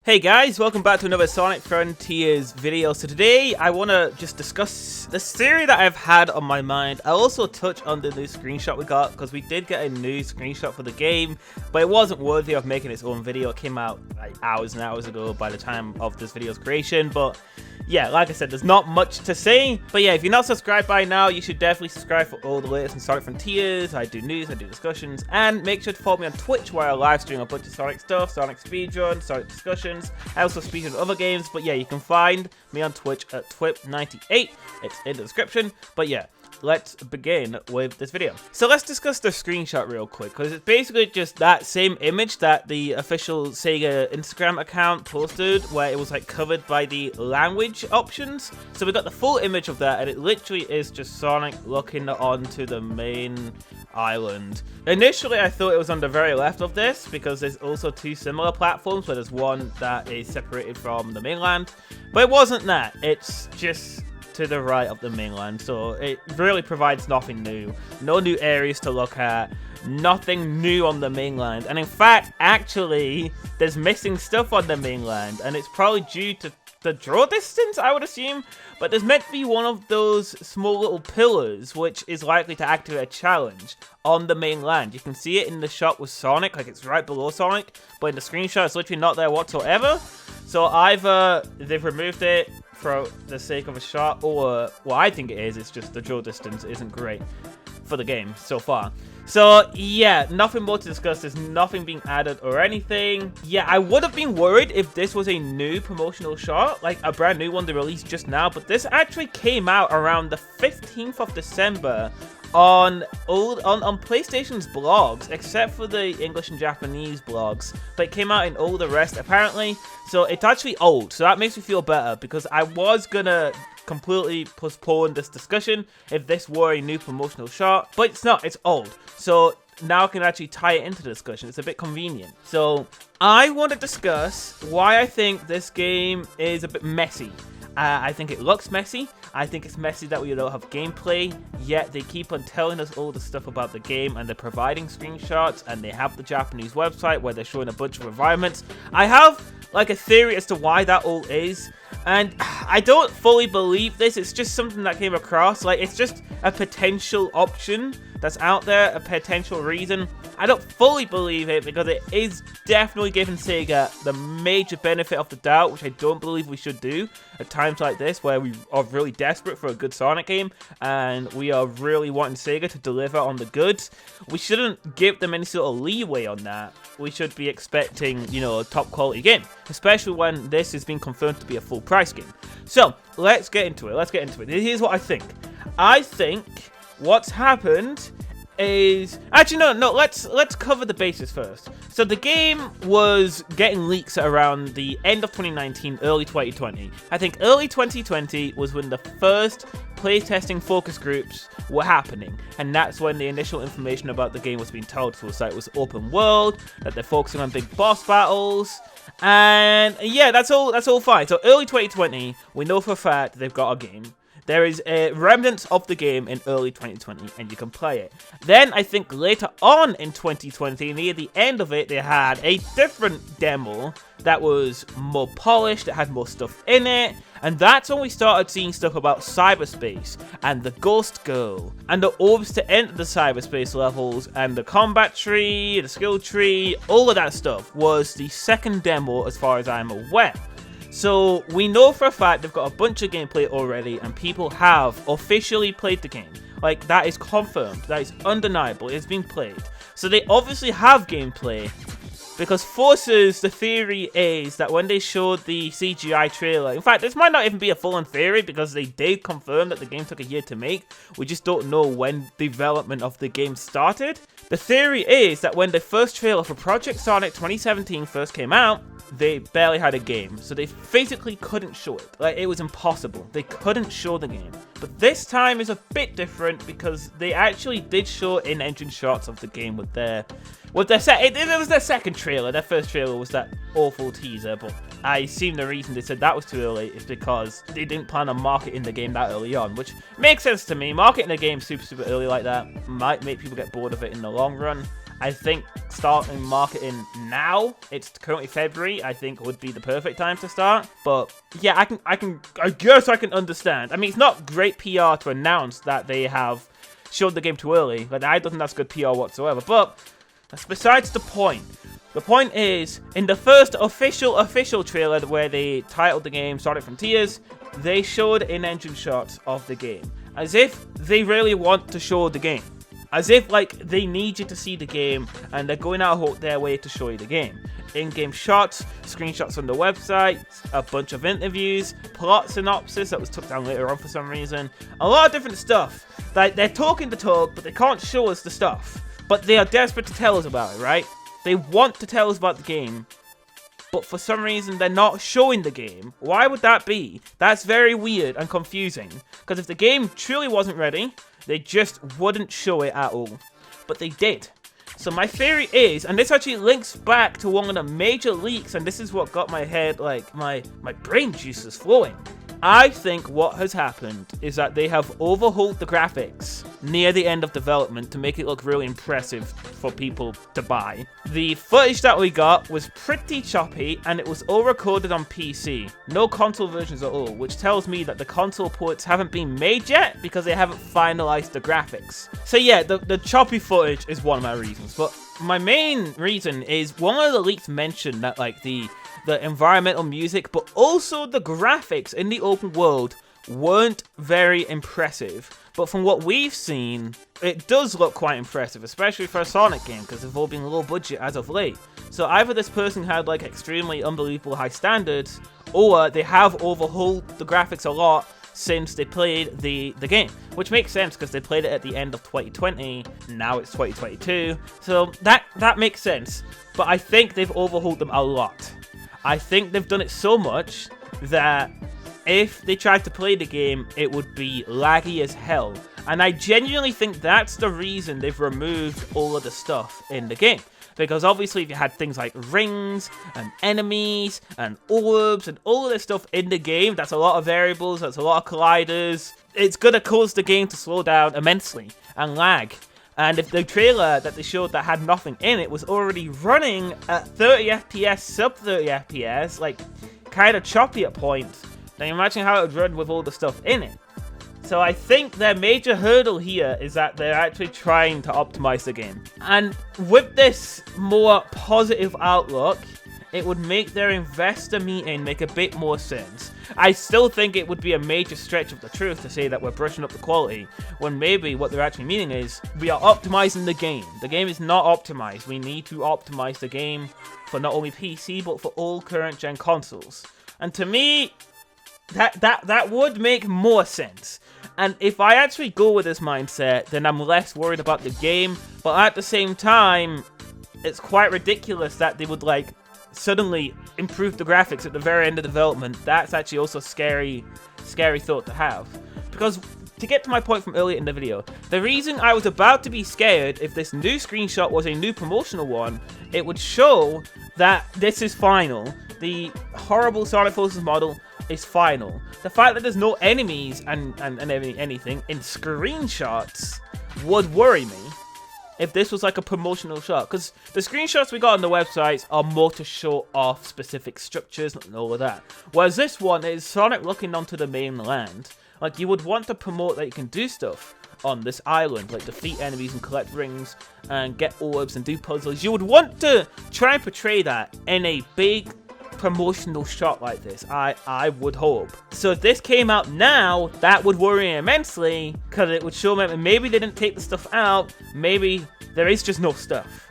Hey guys, welcome back to another Sonic Frontiers video. So today I want to just discuss this theory that I've had on my mind. I'll also touch on the new screenshot we got, because we did get a new screenshot for the game, but it wasn't worthy of making its own video. It came out like hours and hours ago by the time of this video's creation, but yeah, like I said, there's not much to say. But yeah, if you're not subscribed by now, you should definitely subscribe for all the latest in Sonic Frontiers. I do news, I do discussions, and make sure to follow me on Twitch where I live stream a bunch of Sonic stuff, Sonic speedrun, Sonic discussions. I also speedrun other games, but yeah, you can find me on Twitch at TWIP98. It's in the description. But yeah, let's begin with this video. So let's discuss the screenshot real quick, because it's basically just that same image that the official Sega Instagram account posted, where it was like covered by the language options. So we got the full image of that, and it literally is just Sonic looking onto the main island. Initially I thought it was on the very left of this, because there's also two similar platforms where there's one that is separated from the mainland, but it wasn't that. It's just to the right of the mainland, so it really provides nothing new. No new areas to look at, nothing new on the mainland, and in fact, actually, there's missing stuff on the mainland, and it's probably due to the draw distance, I would assume, but there's meant to be one of those small little pillars which is likely to activate a challenge on the mainland. You can see it in the shot with Sonic, like it's right below Sonic, but in the screenshot it's literally not there whatsoever. So either they've removed it for the sake of a shot, or what I think it is, it's just the draw distance isn't great for the game so far. So yeah, nothing more to discuss. There's nothing being added or anything. Yeah, I would have been worried if this was a new promotional shot, like a brand new one they released just now, but this actually came out around the 15th of December on PlayStation's blogs, except for the English and Japanese blogs, but it came out in all the rest apparently. So it's actually old, so that makes me feel better, because I was gonna completely postpone this discussion if this were a new promotional shot, but it's not, it's old. So now I can actually tie it into the discussion. It's a bit convenient. So I want to discuss why I think this game is a bit messy. I think it looks messy. I think it's messy that we don't have gameplay, yet they keep on telling us all the stuff about the game, and they're providing screenshots, and they have the Japanese website where they're showing a bunch of environments. I have like a theory as to why that all is, and I don't fully believe this. It's just something that came across, like it's just a potential option that's out there, a potential reason. I don't fully believe it, because it is definitely giving Sega the major benefit of the doubt, which I don't believe we should do at times like this, where we are really desperate for a good Sonic game, and we are really wanting Sega to deliver on the goods. We shouldn't give them any sort of leeway on that. We should be expecting, you know, a top quality game, especially when this has been confirmed to be a full price game. So let's get into it. Here's what I think. I think what's happened is, actually no, let's cover the basis first. So the game was getting leaks at around the end of 2019, early 2020. I think early 2020 was when the first playtesting focus groups were happening, and that's when the initial information about the game was being told to us, that it was open world, that they're focusing on big boss battles, and yeah, that's all fine. So early 2020, we know for a fact they've got a game. There is a remnant of the game in early 2020, and you can play it. Then, I think later on in 2020, near the end of it, they had a different demo that was more polished, it had more stuff in it, and that's when we started seeing stuff about cyberspace, and the Ghost Girl, and the orbs to enter the cyberspace levels, and the combat tree, the skill tree, all of that stuff was the second demo as far as I'm aware. So we know for a fact they've got a bunch of gameplay already, and people have officially played the game. Like, that is confirmed, that is undeniable, it's been played. So they obviously have gameplay, because Forces, the theory is that when they showed the CGI trailer, in fact, this might not even be a full-on theory, because they did confirm that the game took a year to make, we just don't know when development of the game started. The theory is that when the first trailer for Project Sonic 2017 first came out, they barely had a game, so they physically couldn't show it. Like, it was impossible. They couldn't show the game. But this time is a bit different, because they actually did show in-engine shots of the game with their it was their second trailer. Their first trailer was that awful teaser, but I assume the reason they said that was too early is because they didn't plan on marketing the game that early on, which makes sense to me. Marketing a game super early like that might make people get bored of it in the long run. I think starting marketing now, it's currently February, I think would be the perfect time to start. But yeah, I guess I can understand. I mean, it's not great PR to announce that they have showed the game too early. Like, I don't think that's good PR whatsoever. But that's besides the point. The point is, in the first official trailer where they titled the game Sonic Frontiers, they showed in-engine shots of the game, as if they really want to show the game. As if, like, they need you to see the game, and they're going out of their way to show you the game. In-game shots, screenshots on the website, a bunch of interviews, plot synopsis that was took down later on for some reason. A lot of different stuff. Like, they're talking the talk, but they can't show us the stuff. But they are desperate to tell us about it, right? They want to tell us about the game, but for some reason they're not showing the game. Why would that be? That's very weird and confusing. Because if the game truly wasn't ready, they just wouldn't show it at all. But they did. So my theory is, and this actually links back to one of the major leaks, and this is what got my head, like, my brain juices flowing. I think what has happened is that they have overhauled the graphics near the end of development to make it look really impressive for people to buy. The footage that we got was pretty choppy, and it was all recorded on PC. No console versions at all, which tells me that the console ports haven't been made yet because they haven't finalized the graphics. So yeah, the choppy footage is one of my reasons, but my main reason is one of the leaks mentioned that, like, the environmental music, but also the graphics in the open world weren't very impressive. But from what we've seen, it does look quite impressive, especially for a Sonic game, because they've all been low budget as of late. So either this person had, like, extremely unbelievable high standards, or they have overhauled the graphics a lot since they played the game, which makes sense because they played it at the end of 2020, now it's 2022, so that makes sense. But I think they've overhauled them a lot. I think they've done it so much that if they tried to play the game, it would be laggy as hell. And I genuinely think that's the reason they've removed all of the stuff in the game. Because obviously if you had things like rings, and enemies, and orbs, and all of this stuff in the game, that's a lot of variables, that's a lot of colliders. It's gonna cause the game to slow down immensely, and lag. And if the trailer that they showed that had nothing in it was already running at 30 FPS, sub 30 FPS, like, kind of choppy at points, then imagine how it would run with all the stuff in it. So I think their major hurdle here is that they're actually trying to optimize the game. And with this more positive outlook, it would make their investor meeting make a bit more sense. I still think it would be a major stretch of the truth to say that we're brushing up the quality, when maybe what they're actually meaning is, we are optimizing the game. The game is not optimized. We need to optimize the game for not only PC, but for all current gen consoles. And to me, that would make more sense. And if I actually go with this mindset, then I'm less worried about the game. But at the same time, it's quite ridiculous that they would, like, suddenly improve the graphics at the very end of development. That's actually also a scary thought to have. Because, to get to my point from earlier in the video, the reason I was about to be scared if this new screenshot was a new promotional one, it would show that this is final. The horrible Sonic Forces model is final. The fact that there's no enemies and anything in screenshots would worry me if this was like a promotional shot, because the screenshots we got on the websites are more to show off specific structures and all of that, whereas this one is Sonic looking onto the mainland. Like, you would want to promote that you can do stuff on this island, like defeat enemies and collect rings and get orbs and do puzzles. You would want to try and portray that in a big promotional shot like this, I would hope. So if this came out now, that would worry me immensely, because it would show me maybe they didn't take the stuff out, maybe there is just no stuff.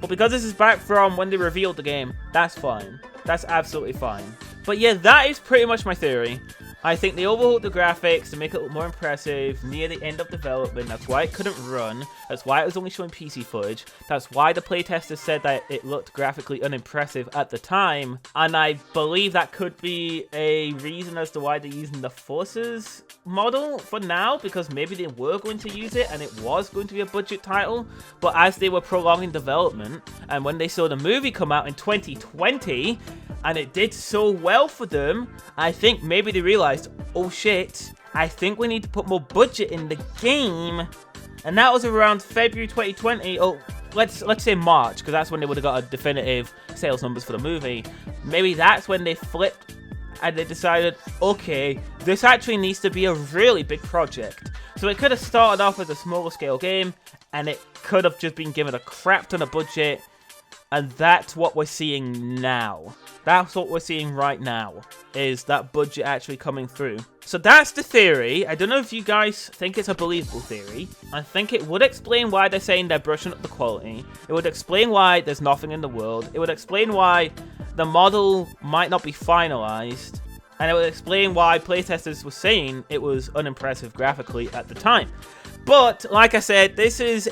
But because this is back from when they revealed the game, that's fine. That's absolutely fine. But yeah, that is pretty much my theory. I think they overhauled the graphics to make it look more impressive near the end of development. That's why it couldn't run. That's why it was only showing PC footage. That's why the playtesters said that it looked graphically unimpressive at the time. And I believe that could be a reason as to why they're using the Forces model for now, because maybe they were going to use it and it was going to be a budget title. But as they were prolonging development, and when they saw the movie come out in 2020, and it did so well for them, I think maybe they realized, oh shit, I think we need to put more budget in the game. And that was around February 2020. Oh, let's say March, because that's when they would have got a definitive sales numbers for the movie. Maybe that's when they flipped and they decided, okay, this actually needs to be a really big project. So it could have started off as a smaller scale game, and it could have just been given a crap ton of budget, and that's what we're seeing now. That's what we're seeing right now, is that budget actually coming through. So that's the theory. I don't know if you guys think it's a believable theory. I think it would explain why they're saying they're brushing up the quality. It would explain why there's nothing in the world. It would explain why the model might not be finalized. And it would explain why playtesters were saying it was unimpressive graphically at the time. But, like I said, this is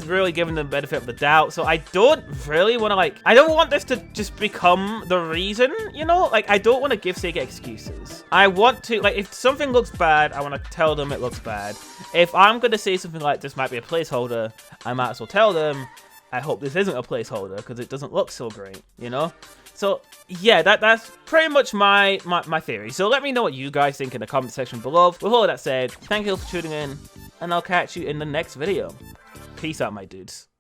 really giving them the benefit of the doubt, so I don't really want to, I don't want this to just become the reason, you know? Like, I don't want to give Sega excuses. I want to, if something looks bad, I want to tell them it looks bad. If I'm going to say something like this might be a placeholder, I might as well tell them, I hope this isn't a placeholder, because it doesn't look so great, you know? So, yeah, that's pretty much my theory. So let me know what you guys think in the comment section below. With all that said, thank you all for tuning in, and I'll catch you in the next video. Peace out, my dudes.